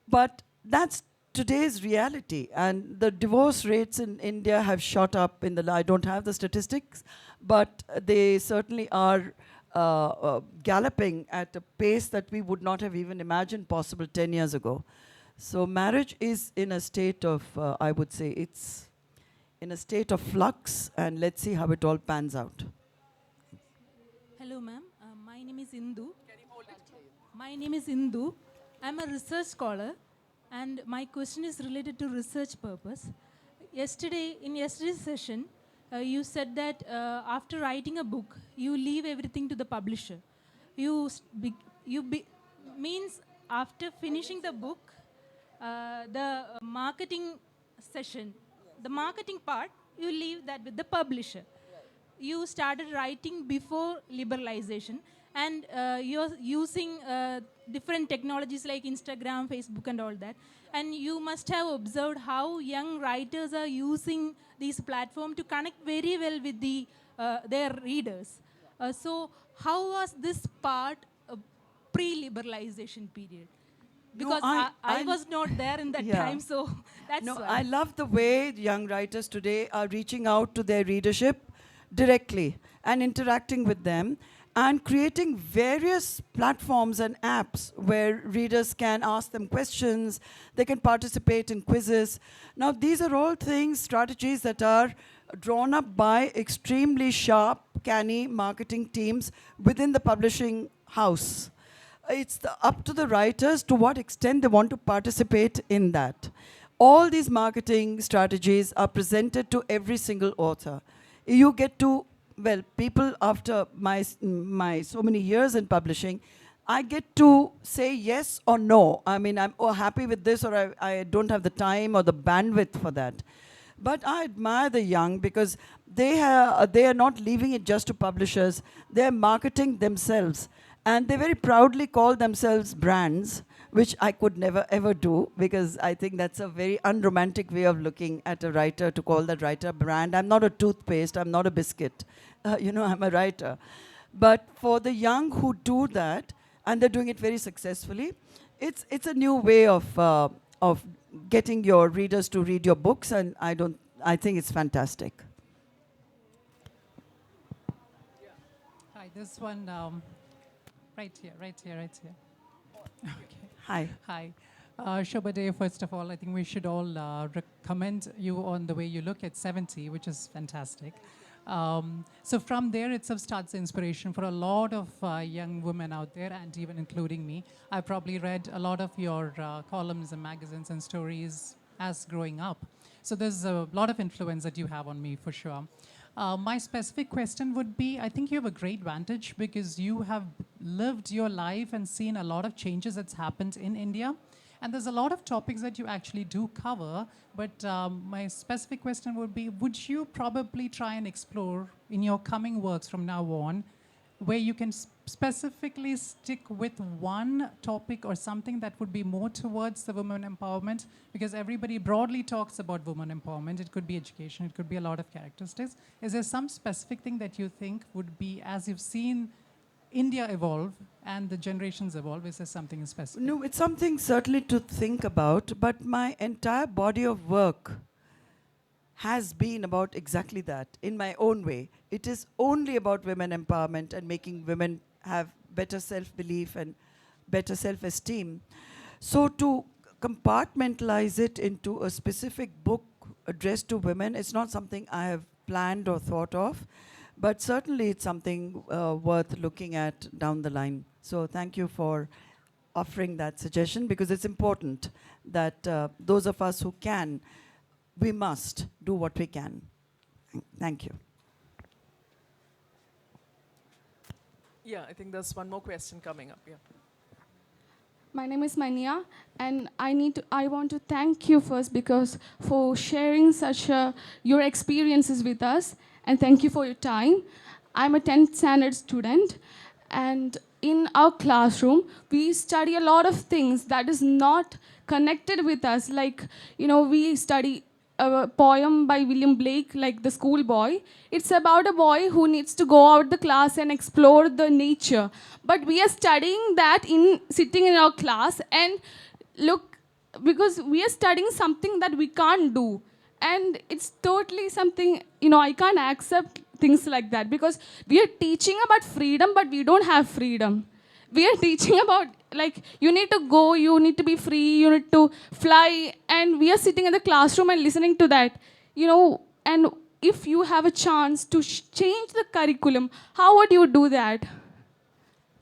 But that's today's reality, and the divorce rates in India have shot up I don't have the statistics, but they certainly are galloping at a pace that we would not have even imagined possible 10 years ago. So marriage is in a state of, I would say, it's in a state of flux, and let's see how it all pans out. Hello, ma'am. My name is Indu. My name is Indu. I'm a research scholar, and my question is related to research purpose. In yesterday's session, you said that after writing a book, you leave everything to the publisher. Means after finishing the book, the marketing session, the marketing part, you leave that with the publisher. You started writing before liberalization, and you're using different technologies like Instagram, Facebook, and all that. And you must have observed how young writers are using these platforms to connect very well with their readers. So how was this part pre-liberalization period? Because I was not there in that Yeah. time, so that's No, why. I love the way young writers today are reaching out to their readership directly and interacting with them and creating various platforms and apps where readers can ask them questions, they can participate in quizzes. Now, these are all things, strategies that are drawn up by extremely sharp, canny marketing teams within the publishing house. It's up to the writers to what extent they want to participate in that. All these marketing strategies are presented to every single author. You get to, well, people after my so many years in publishing, I get to say yes or no. I mean, I'm happy with this, or I don't have the time or the bandwidth for that. But I admire the young because they are not leaving it just to publishers. They're marketing themselves. And they very proudly call themselves brands, which I could never ever do because I think that's a very unromantic way of looking at a writer, to call that writer a brand. I'm not a toothpaste, I'm not a biscuit. I'm a writer. But for the young who do that, and they're doing it very successfully, it's a new way of getting your readers to read your books, and I think it's fantastic. Hi, this one, right here. Okay. Hi. Hi. Shobhaa, first of all, I think we should all commend you on the way you look at 70, which is fantastic. So from there itself starts the inspiration for a lot of young women out there, and even including me. I probably read a lot of your columns and magazines and stories as growing up. So there's a lot of influence that you have on me for sure. My specific question would be, I think you have a great advantage because you have lived your life and seen a lot of changes that's happened in India. And there's a lot of topics that you actually do cover, but my specific question would be, would you probably try and explore in your coming works from now on, where you can specifically stick with one topic or something that would be more towards the women empowerment? Because everybody broadly talks about women empowerment. It could be education, it could be a lot of characteristics. Is there some specific thing that you think would be, as you've seen India evolve and the generations evolve, is there something specific? No, it's something certainly to think about, but my entire body of work has been about exactly that, in my own way. It is only about women empowerment and making women have better self-belief and better self-esteem. So to compartmentalize it into a specific book addressed to women, it's not something I have planned or thought of. But certainly it's something worth looking at down the line. So thank you for offering that suggestion, because it's important that those of us who can, we must do what we can. Thank you. Yeah, I think there's one more question coming up. Yeah. My name is Mania, and I want to thank you first because for sharing such your experiences with us, and thank you for your time. I'm a 10th standard student, and in our classroom, we study a lot of things that is not connected with us. Like, we study a poem by William Blake, like The Schoolboy. It's about a boy who needs to go out the class and explore the nature. But we are studying that sitting in our class, and look, because we are studying something that we can't do. And it's totally something, I can't accept things like that, because we are teaching about freedom, but we don't have freedom. We are teaching about, you need to go, you need to be free, you need to fly, and we are sitting in the classroom and listening to that, and if you have a chance to change the curriculum, how would you do that?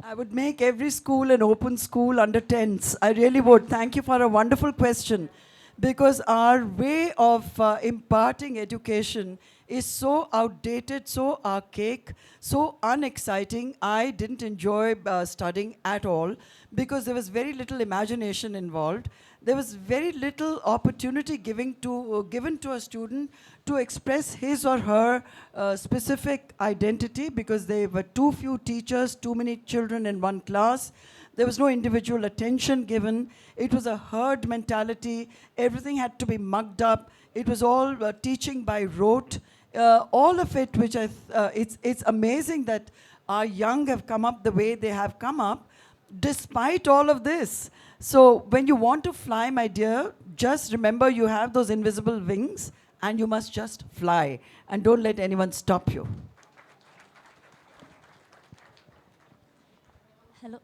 I would make every school an open school under 10s. I really would. Thank you for a wonderful question. Because our way of imparting education is so outdated, so archaic, so unexciting. I didn't enjoy studying at all because there was very little imagination involved. There was very little opportunity given to a student to express his or her specific identity, because there were too few teachers, too many children in one class. There was no individual attention given. It was a herd mentality. Everything had to be mugged up. It was all teaching by rote. All of it, which it's amazing that our young have come up the way they have come up, despite all of this. So when you want to fly, my dear, just remember you have those invisible wings, and you must just fly. And don't let anyone stop you. Hello.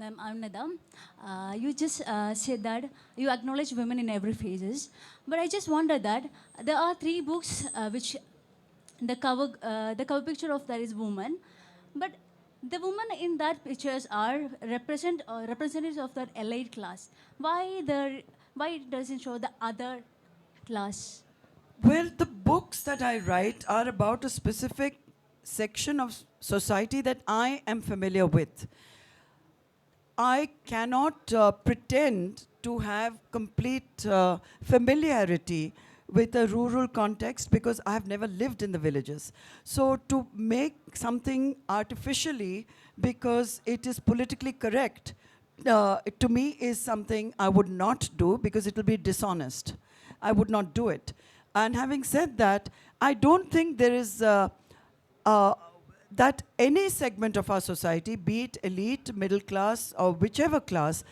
Ma'am, I'm Nida. You just said that you acknowledge women in every phases, but I just wonder that there are three books which the cover picture of that is woman, but the women in that pictures are representatives of that elite class. Why it doesn't show the other class? Well, the books that I write are about a specific section of society that I am familiar with. I cannot pretend to have complete familiarity with a rural context because I've never lived in the villages. So to make something artificially because it is politically correct, to me is something I would not do because it will be dishonest. I would not do it. And having said that, I don't think there is uh, that any segment of our society, be it elite, middle class, or whichever class,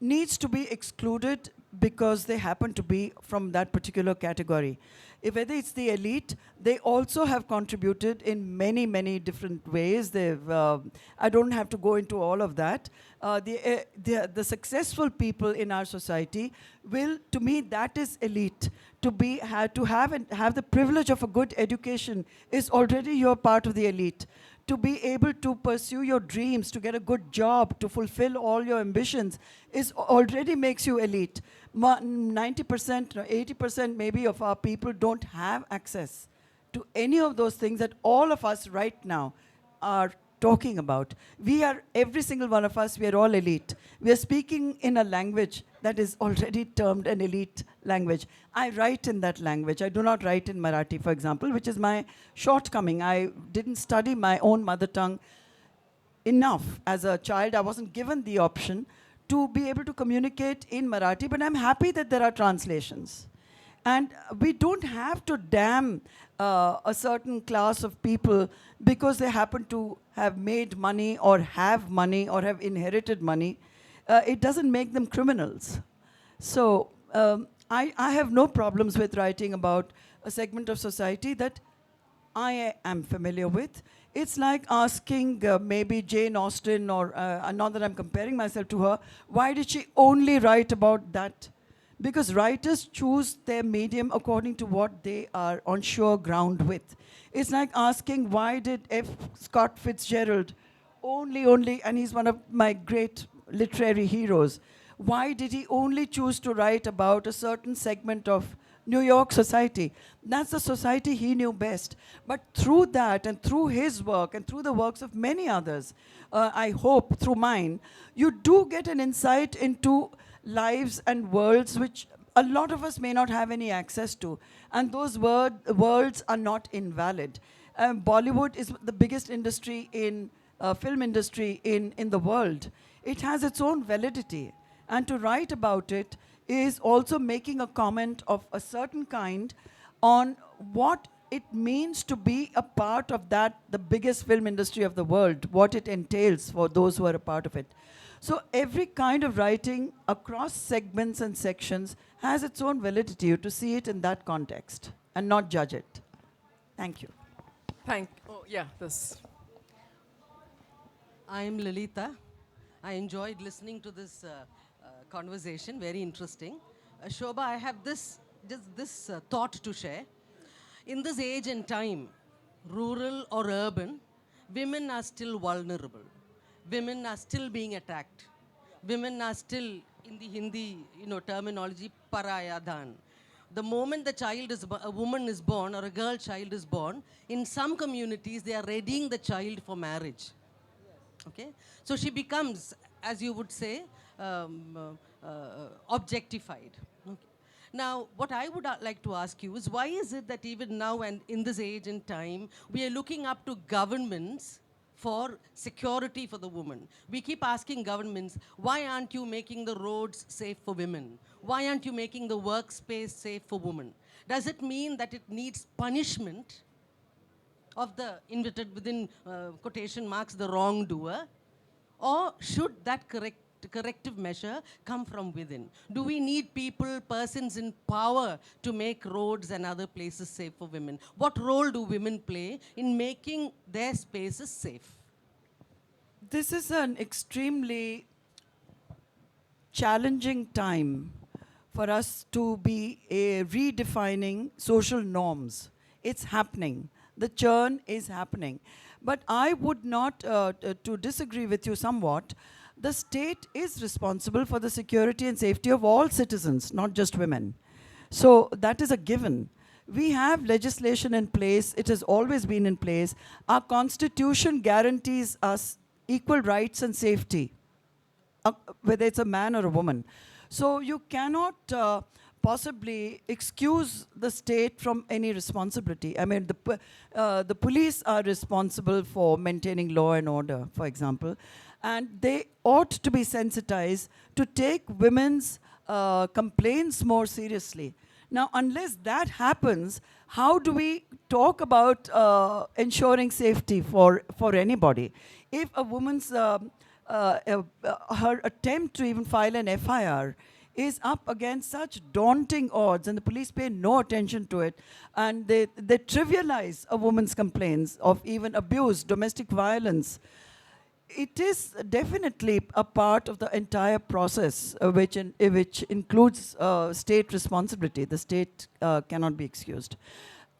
needs to be excluded because they happen to be from that particular category. If whether it's the elite, they also have contributed in many, many different ways. I don't have to go into all of that. The successful people in our society will, to me, that is elite. To have the privilege of a good education is already you're part of the elite. To be able to pursue your dreams, to get a good job, to fulfill all your ambitions is already makes you elite. 90% or 80% maybe of our people don't have access to any of those things that all of us right now are talking about. Every single one of us, we are all elite. We are speaking in a language that is already termed an elite language. I write in that language. I do not write in Marathi, for example, which is my shortcoming. I didn't study my own mother tongue enough. As a child, I wasn't given the option to be able to communicate in Marathi, but I'm happy that there are translations. And we don't have to damn a certain class of people because they happen to have made money or have inherited money. It doesn't make them criminals. So I have no problems with writing about a segment of society that I am familiar with. It's like asking maybe Jane Austen, or not that I'm comparing myself to her, why did she only write about that? Because writers choose their medium according to what they are on sure ground with. It's like asking why did F. Scott Fitzgerald only, and he's one of my great literary heroes, why did he only choose to write about a certain segment of New York society? That's the society he knew best. But through that and through his work and through the works of many others, I hope through mine, you do get an insight into lives and worlds which a lot of us may not have any access to. And those worlds are not invalid. Bollywood is the biggest industry in film industry in the world. It has its own validity. And to write about it is also making a comment of a certain kind on what it means to be a part of that, the biggest film industry of the world, what it entails for those who are a part of it. So every kind of writing across segments and sections has its own validity. You have to see it in that context and not judge it. Thank you. This. I'm Lalitha. I enjoyed listening to this conversation, very interesting. Shobha, I have this thought to share. In this age and time, rural or urban, women are still vulnerable. Women are still being attacked. Women are still, in the Hindi terminology, parayadhan. The moment a woman is born or a girl child is born, in some communities they are readying the child for marriage. Okay, so she becomes, as you would say, objectified. Okay. Now, what I would like to ask you is, why is it that even now and in this age and time, we are looking up to governments for security for the woman? We keep asking governments, why aren't you making the roads safe for women? Why aren't you making the workspace safe for women? Does it mean that it needs punishment of the inverted, within quotation marks, the wrongdoer? Or should that corrective measure come from within? Do we need persons in power to make roads and other places safe for women? What role do women play in making their spaces safe? this is an extremely challenging time for us to be redefining social norms. It's happening. The churn is happening. But I would not, to disagree with you somewhat, the state is responsible for the security and safety of all citizens, not just women. So that is a given. We have legislation in place. It has always been in place. Our constitution guarantees us equal rights and safety, whether it's a man or a woman. So you cannot possibly excuse the state from any responsibility. I mean, the police are responsible for maintaining law and order, for example, and they ought to be sensitized to take women's complaints more seriously. Now, unless that happens, how do we talk about ensuring safety for anybody? If a woman's her attempt to even file an FIR is up against such daunting odds, and the police pay no attention to it, and they trivialize a woman's complaints of even abuse, domestic violence, it is definitely a part of the entire process, which includes state responsibility. The state cannot be excused.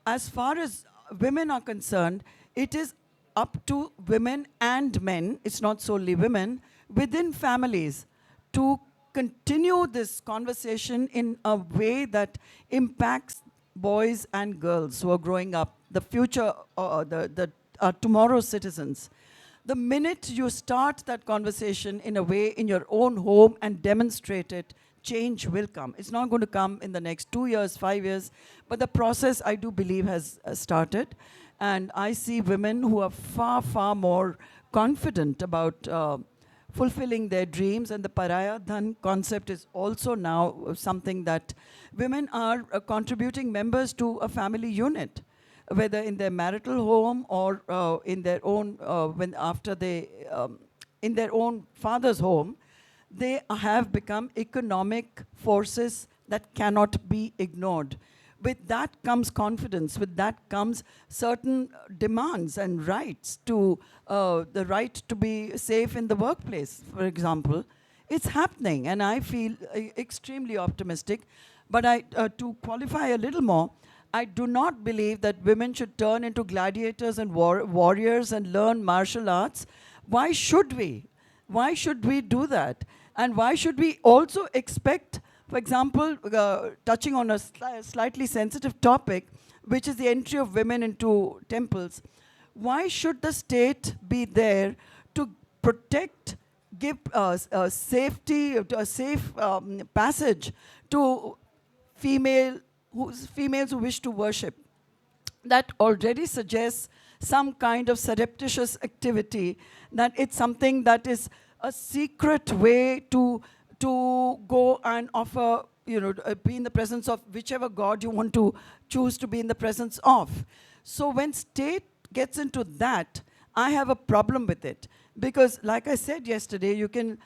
As far as women are concerned, it is up to women and men, it's not solely women, within families to continue this conversation in a way that impacts boys and girls who are growing up, the future, tomorrow's citizens. The minute you start that conversation in a way in your own home and demonstrate it, change will come. It's not going to come in the next 2 years, 5 years, but the process, I do believe, has started. And I see women who are far, far more confident about fulfilling their dreams, and the Paraya Dhan concept is also now something that women are contributing members to a family unit, whether in their marital home or in their own, in their own father's home. They have become economic forces that cannot be ignored. With that comes confidence. With that comes certain demands and rights to the right to be safe in the workplace, for example. It's happening, and I feel extremely optimistic. But to qualify a little more, I do not believe that women should turn into gladiators and warriors and learn martial arts. Why should we? Why should we do that? And why should we also expect, for example, touching on a slightly sensitive topic, which is the entry of women into temples, why should the state be there to protect, give safety, a safe passage to females who wish to worship? That already suggests some kind of surreptitious activity, that it's something that is a secret way to go and offer, be in the presence of whichever god you want to choose to be in the presence of. So when state gets into that, I have a problem with it. Because like I said yesterday, you can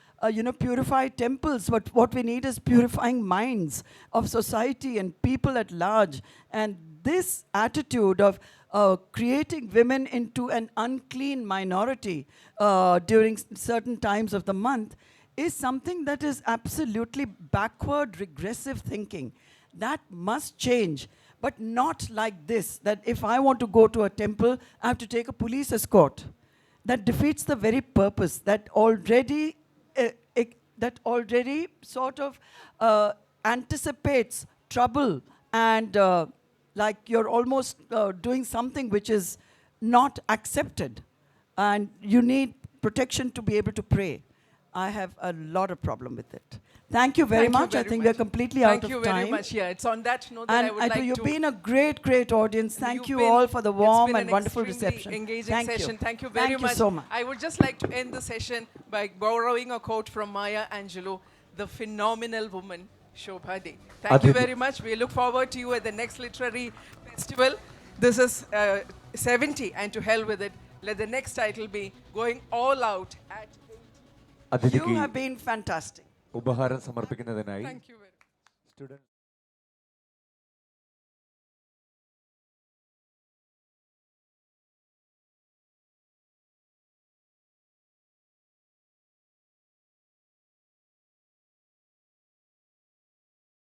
purify temples, but what we need is purifying minds of society and people at large. And this attitude of creating women into an unclean minority during certain times of the month is something that is absolutely backward, regressive thinking. That must change, but not like this, that if I want to go to a temple, I have to take a police escort. That defeats the very purpose. That already sort of anticipates trouble, and like you're almost doing something which is not accepted. And you need protection to be able to pray. I have a lot of problem with it. Thank you very much. I think we're completely out of time. Thank you very much. Yeah, it's on that note that I would like to... You've been a great, great audience. Thank you all for the warm and wonderful reception. Engaging session. Thank you very much. Thank you so much. I would just like to end the session by borrowing a quote from Maya Angelou, the phenomenal woman, Shobhaa De. Thank you very much. We look forward to you at the next literary festival. This is 70, and to hell with it. Let the next title be Going All Out at 80. You have been fantastic. ഉപഹാരം സമർപ്പിക്കുന്നതിനായി Thank you very much. Students